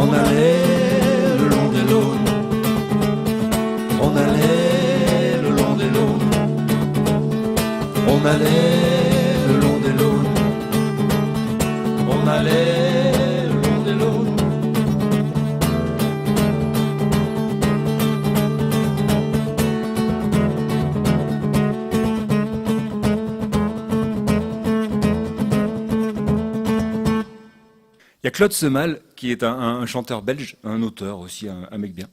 On allait le long de l'eau, on allait le long de l'eau, on allait le long de l'eau, on allait le long de l'eau. Il y a Claude Semal, qui est un chanteur belge, un auteur aussi, un mec bien,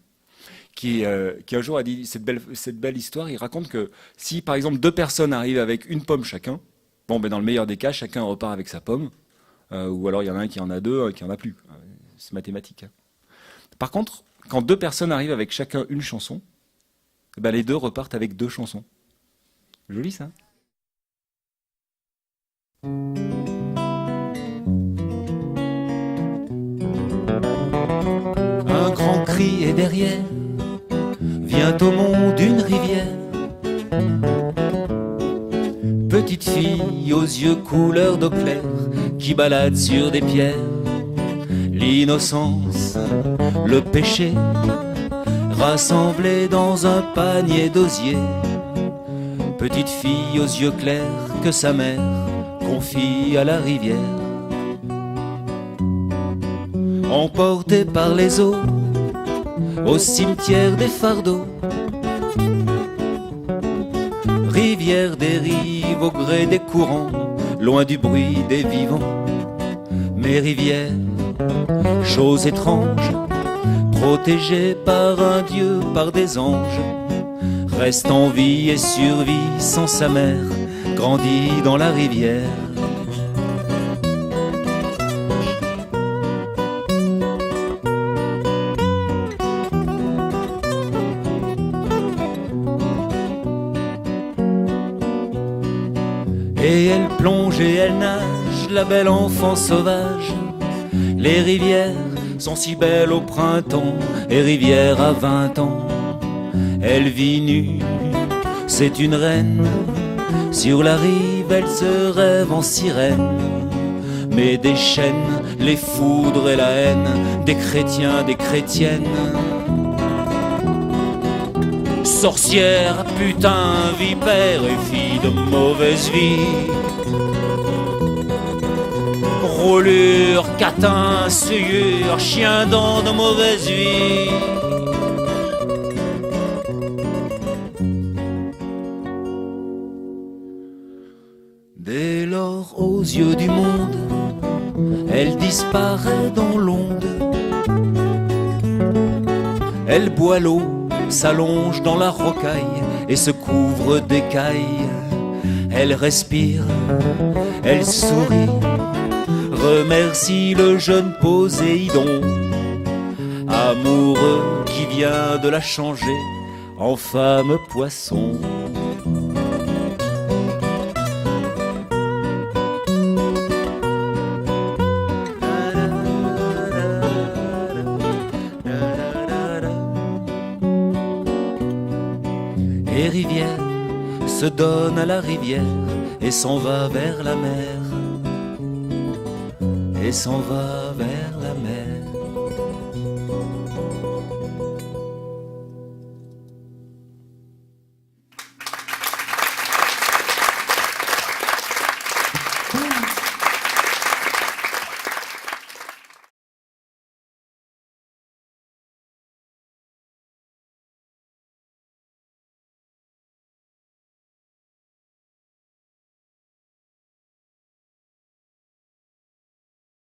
qui un jour a dit cette belle histoire. Il raconte que si, par exemple, deux personnes arrivent avec une pomme chacun, bon, ben dans le meilleur des cas, chacun repart avec sa pomme, ou alors il y en a un qui en a deux, un qui en a plus. C'est mathématique. Hein. Par contre, quand deux personnes arrivent avec chacun une chanson, ben les deux repartent avec deux chansons. Joli ça. Un grand cri est derrière, vient au monde une rivière. Petite fille aux yeux couleur d'eau claire, qui balade sur des pierres. L'innocence, le péché, rassemblés dans un panier d'osier. Petite fille aux yeux clairs que sa mère confie à la rivière. Emportée par les eaux, au cimetière des fardeaux. Rivière dérive au gré des courants, loin du bruit des vivants. Mais rivière, chose étrange, protégée par un dieu, par des anges, reste en vie et survit sans sa mère, grandit dans la rivière. Et elle plonge et elle nage, la belle enfant sauvage. Les rivières sont si belles au printemps, et rivière à 20 ans. Elle vit nue, c'est une reine. Sur la rive, elle se rêve en sirène. Mais des chaînes, les foudres et la haine, des chrétiens, des chrétiennes. Sorcière, putain, vipère et fille de mauvaise vie. Roulure, catin, souillure, chien dent de mauvaise vie. Dès lors, aux yeux du monde, elle disparaît dans l'onde. Elle boit l'eau, s'allonge dans la rocaille et se couvre d'écailles. Elle respire, elle sourit, remercie le jeune Poséidon, amoureux qui vient de la changer en femme poisson. Et rivière se donne à la rivière et s'en va vers la mer. Et s'en va vers